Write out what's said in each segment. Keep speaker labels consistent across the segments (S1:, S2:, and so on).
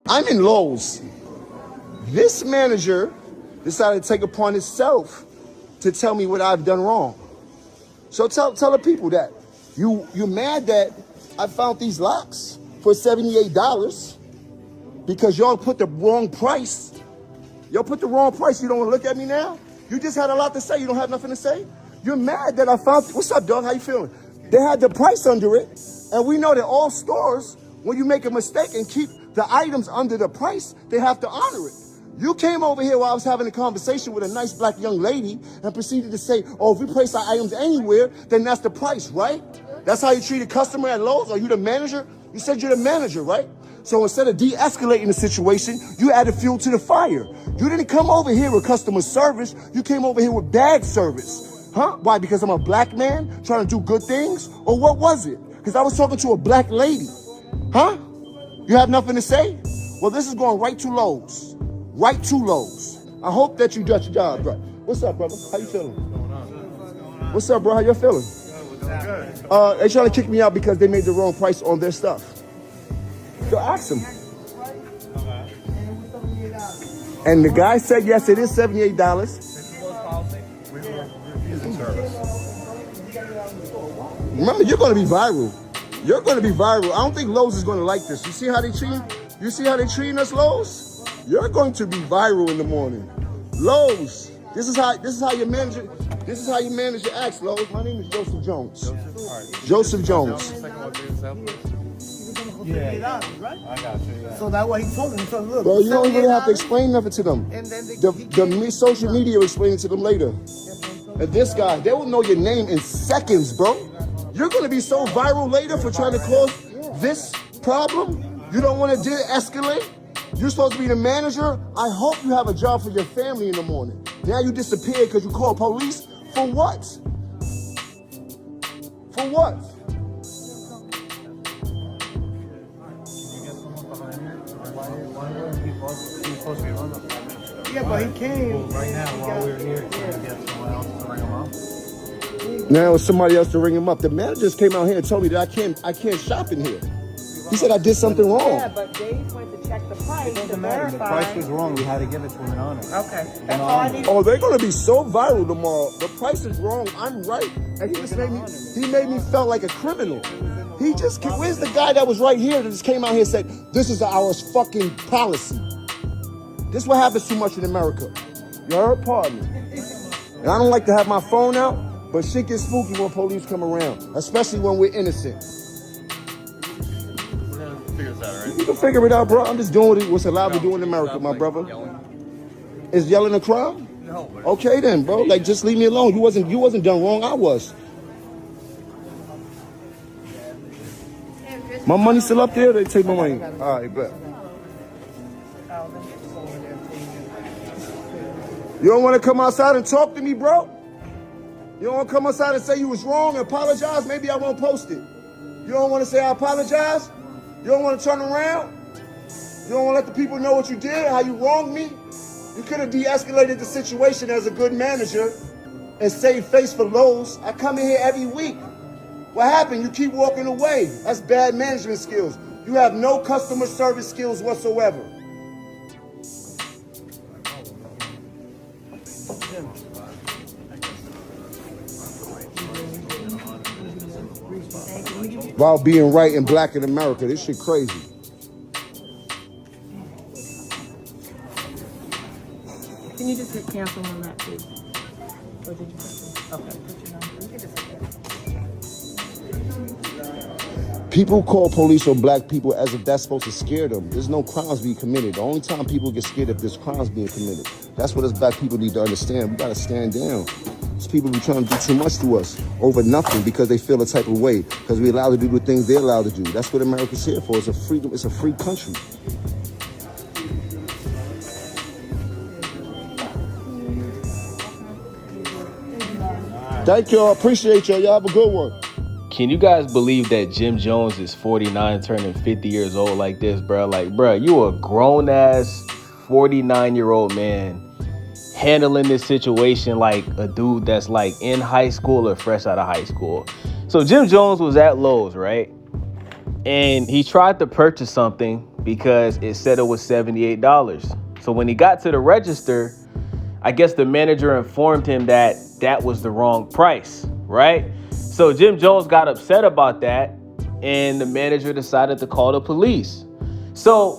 S1: I'm in Lowe's. This manager decided to take upon himself to tell me what I've done wrong. So tell the people that you're mad that I found these locks for $78 because y'all put the wrong price. Y'all put the wrong price. You don't want to look at me now? You just had a lot to say. You don't have nothing to say? You're mad that I found, what's up, dog? How you feeling? They had the price under it. And we know that all stores, when you make a mistake and keep the items under the price, they have to honor it. You came over here while I was having a conversation with a nice black young lady and proceeded to say, oh, if we place our items anywhere, then that's the price, right? That's how you treat a customer at Lowe's? Are you the manager? You said you're the manager, right? So instead of de-escalating the situation, you added fuel to the fire. You didn't come over here with customer service. You came over here with bad service. Huh? Why? Because I'm a black man trying to do good things? Or what was it? Because I was talking to a black lady. Huh? You have nothing to say? Well, this is going right to Lowe's. Right to Lowe's. I hope that you got your job right. What's up, brother? How you feeling? What's up, bro? How you feeling? They trying to kick me out because they made the wrong price on their stuff. So ask them. And the guy said, yes, it is $78. Remember, you're going to be viral. You're going to be viral. I don't think Lowe's is going to like this. You see how they treat? You see how they treating us, Lowe's? You're going to be viral in the morning. Lowe's. This is how you manage it. This is how you manage your acts, Lowe's. My name is Joseph Jones. Joseph Jones.
S2: Yeah, I got you. Yeah. So that's what he told him. So look,
S1: bro, you don't even have to explain nothing to them. And then the social media will explain it to them later. And this guy, they will know your name in seconds, bro. You're going to be so viral later for trying to cause this problem. You don't want to de-escalate. You're supposed to be the manager. I hope you have a job for your family in the morning. Now you disappeared because you called police. For what? For what?
S2: Yeah, but he came.
S3: Right now, while we're here, can you get someone else to ring him up?
S1: Now it's somebody else to ring him up. The manager just came out here and told me that I can't shop in here. He said I did something wrong.
S4: Yeah, but Dave went to check the price to verify.
S3: The price was wrong. We had to give it to him in honor.
S4: Okay, that's all I need.
S1: Oh, they're gonna be so viral tomorrow. The price is wrong. I'm right, and he just made me feel like a criminal. He just where's the guy that was right here that just came out here and said this is our fucking policy. This is what happens too much in America. You heard? Pardon me. And I don't like to have my phone out, but shit gets spooky when police come around, especially when we're innocent. You can figure it out, bro. I'm just doing what's allowed to do in America, my brother. Is yelling a crime?
S3: No.
S1: Okay then, bro. Like, just leave me alone. You wasn't done wrong. I was. My money's still up there. They take my money. All right, bet. You don't want to come outside and talk to me, bro? You don't want to come outside and say you was wrong and apologize? Maybe I won't post it. You don't want to say I apologize? You don't want to turn around? You don't want to let the people know what you did, how you wronged me? You could have de-escalated the situation as a good manager and saved face for Lowe's. I come in here every week. What happened? You keep walking away. That's bad management skills. You have no customer service skills whatsoever. While being right and black in America, this shit crazy.
S4: Can you just hit cancel on that, please? Or did you okay, put your number. You can just hit that.
S1: People call police on black people as if that's supposed to scare them. There's no crimes being committed. The only time people get scared if there's crimes being committed. That's what us black people need to understand. We gotta stand down. These people be trying to do too much to us over nothing because they feel a type of way, because we're allowed to do the things they're allowed to do. That's what America's here for. It's a freedom. It's a free country. Thank y'all. Appreciate y'all. Y'all have a good one.
S5: Can you guys believe that Jim Jones is 49 turning 50 years old like this, bro? Like, bro, you a grown-ass 49-year-old man handling this situation like a dude that's like in high school or fresh out of high school. So Jim Jones was at Lowe's, right? and he tried to purchase something because it said it was $78. So when he got to the register, I guess the manager informed him that that was the wrong price, right? So Jim Jones got upset about that, and the manager decided to call the police. So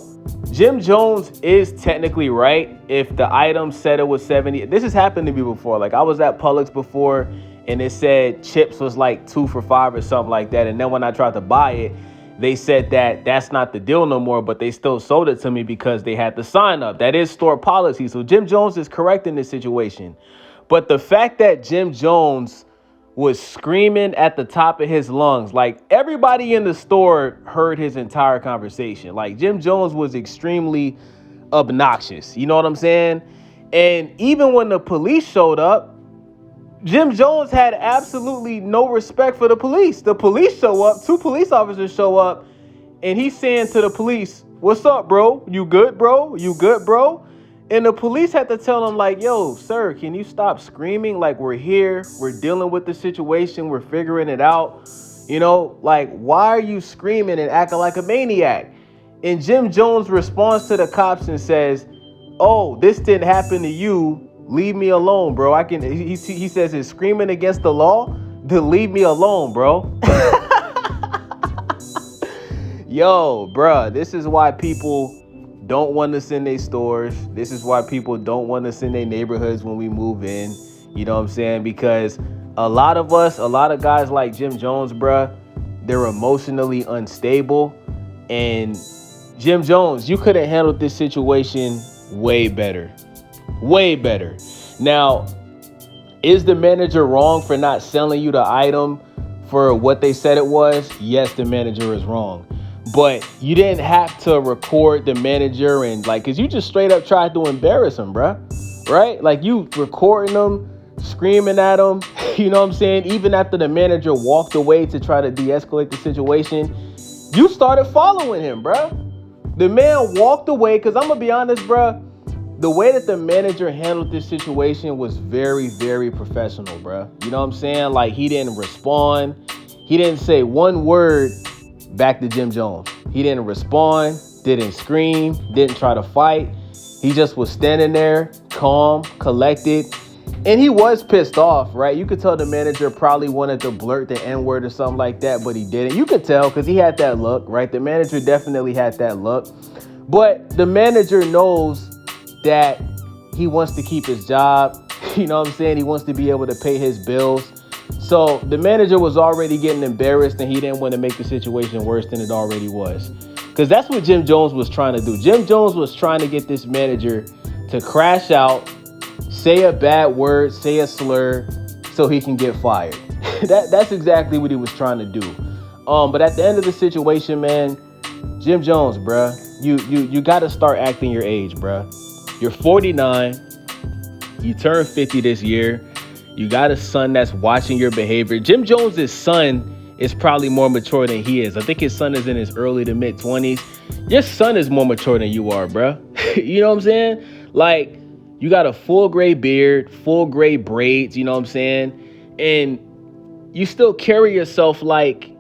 S5: Jim Jones is technically right if the item said it was 70. This has happened to me before. Like, I was at Publix before, and it said chips was like 2 for $5 or something like that. And then when I tried to buy it, they said that that's not the deal no more, but they still sold it to me because they had the sign up. That is store policy. So Jim Jones is correct in this situation. But the fact that Jim Jones was screaming at the top of his lungs, like everybody in the store heard his entire conversation. Like, Jim Jones was extremely obnoxious. You know what I'm saying? And even when the police showed up, Jim Jones had absolutely no respect for the police. The police show up, 2 police officers show up, and he's saying to the police, "What's up, bro? You good, bro? You good, bro?" And the police had to tell him, like, "Yo, sir, can you stop screaming? Like, we're here, we're dealing with the situation, we're figuring it out. You know, like, why are you screaming and acting like a maniac?" And Jim Jones responds to the cops and says, "Oh, this didn't happen to you. Leave me alone, bro. I can." He says, "It's screaming against the law. Then leave me alone, bro." Yo, bruh, this is why people don't want us in their stores. This is why people don't want us in their neighborhoods when we move in. You know what I'm saying? Because a lot of guys like Jim Jones, bruh, they're emotionally unstable. And Jim Jones, you could have handled this situation way better. Way better. Now, is the manager wrong for not selling you the item for what they said it was? Yes, the manager is wrong. But you didn't have to record the manager and like, cause you just straight up tried to embarrass him, bruh. Right? Like, you recording him, screaming at him, you know what I'm saying? Even after the manager walked away to try to de-escalate the situation, you started following him, bruh. The man walked away, cause I'm gonna be honest, bruh. The way that the manager handled this situation was very, very professional, bruh. You know what I'm saying? Like, he didn't respond. He didn't say one word back to Jim Jones. He didn't respond, didn't scream, didn't try to fight. He just was standing there, calm, collected. And he was pissed off, right? You could tell the manager probably wanted to blurt the N-word or something like that, but he didn't. You could tell because he had that look, right? The manager definitely had that look. But the manager knows that he wants to keep his job. You know what I'm saying? He wants to be able to pay his bills. So the manager was already getting embarrassed, and he didn't want to make the situation worse than it already was. Because that's what Jim Jones was trying to do. Jim Jones was trying to get this manager to crash out, say a bad word, say a slur, so he can get fired. That's exactly what he was trying to do. But at the end of the situation, man, Jim Jones, bruh, you got to start acting your age, bruh. You're 49. You turned 50 this year. You got a son that's watching your behavior. Jim Jones's son is probably more mature than he is. I think his son is in his early to mid 20s. Your son is more mature than you are, bruh. You know what I'm saying? Like, you got a full gray beard, full gray braids, you know what I'm saying? And you still carry yourself like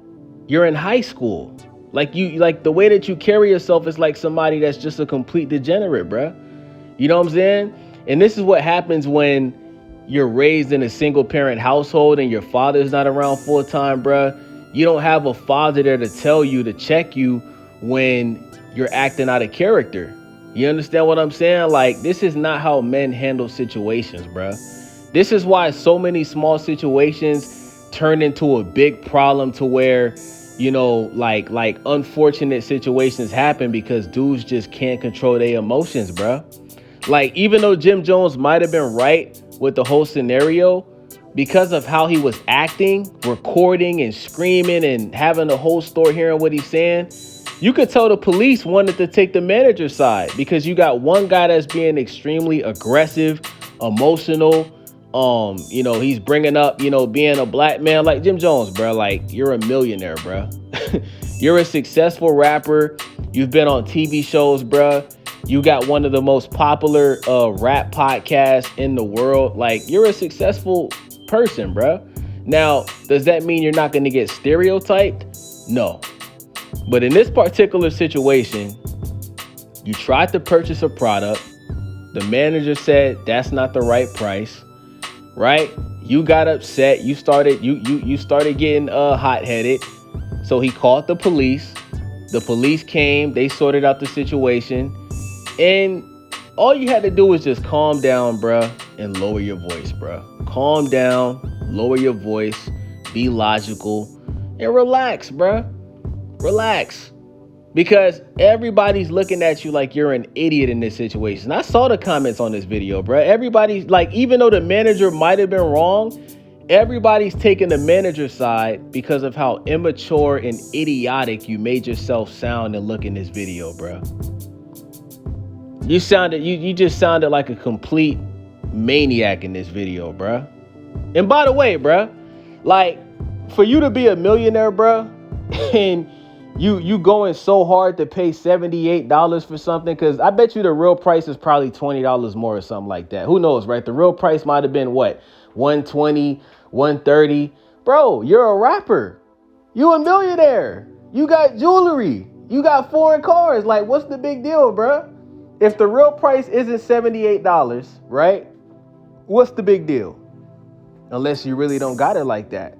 S5: you're in high school. Like, the way that you carry yourself is like somebody that's just a complete degenerate, bruh. You know what I'm saying? And this is what happens when you're raised in a single parent household and your father's not around full time, bruh. You don't have a father there to tell you, to check you when you're acting out of character. You understand what I'm saying? Like, this is not how men handle situations, bruh. This is why so many small situations turn into a big problem, to where, you know, like unfortunate situations happen because dudes just can't control their emotions, bruh. Like, even though Jim Jones might have been right with the whole scenario, because of how he was acting, recording and screaming and having the whole store hearing what he's saying, you could tell the police wanted to take the manager's side, because you got one guy that's being extremely aggressive, emotional. You know, he's bringing up, you know, being a black man. Like, Jim Jones, bro, like, you're a millionaire, bro. You're a successful rapper. You've been on TV shows, bro. You got one of the most popular rap podcasts in the world. Like, you're a successful person, bro. Now, does that mean you're not going to get stereotyped? No. But in this particular situation, you tried to purchase a product. The manager said that's not the right price, right? You got upset. You started getting hot-headed. So he called the police. The police came. They sorted out the situation. And all you had to do was just calm down, bruh, and lower your voice, bruh. Calm down, lower your voice, be logical, and relax, bruh. Relax. Because everybody's looking at you like you're an idiot in this situation. I saw the comments on this video, bruh. Everybody's like, even though the manager might have been wrong, everybody's taking the manager's side because of how immature and idiotic you made yourself sound and look in this video, bruh. You just sounded like a complete maniac in this video, bruh. And by the way, bruh, like, for you to be a millionaire, bruh, and you going so hard to pay $78 for something, because I bet you the real price is probably $20 more or something like that. Who knows, right? The real price might have been what? $120, $130. Bro, you're a rapper. You a millionaire. You got jewelry. You got foreign cars. Like, what's the big deal, bruh? If the real price isn't $78, right? What's the big deal? Unless you really don't got it like that.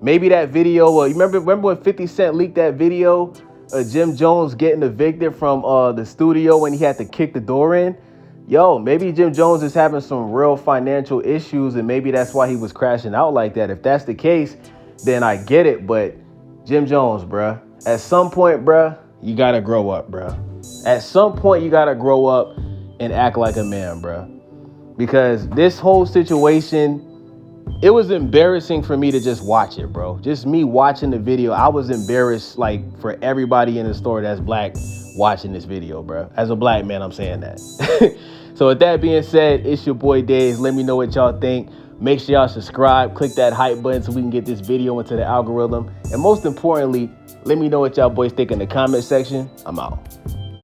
S5: Maybe that video, you remember when 50 Cent leaked that video of Jim Jones getting evicted from the studio when he had to kick the door in? Yo, maybe Jim Jones is having some real financial issues and maybe that's why he was crashing out like that. If that's the case, then I get it. But Jim Jones, bruh, at some point, bruh, you gotta grow up, bruh. At some point, you gotta grow up and act like a man, bruh. Because this whole situation, it was embarrassing for me to just watch it, bro. Just me watching the video, I was embarrassed, like, for everybody in the store that's black watching this video, bro. As a black man, I'm saying that. So with that being said, it's your boy Days. Let me know what y'all think. Make sure y'all subscribe, click that hype button so we can get this video into the algorithm. And most importantly, let me know what y'all boys think in the comment section. I'm out.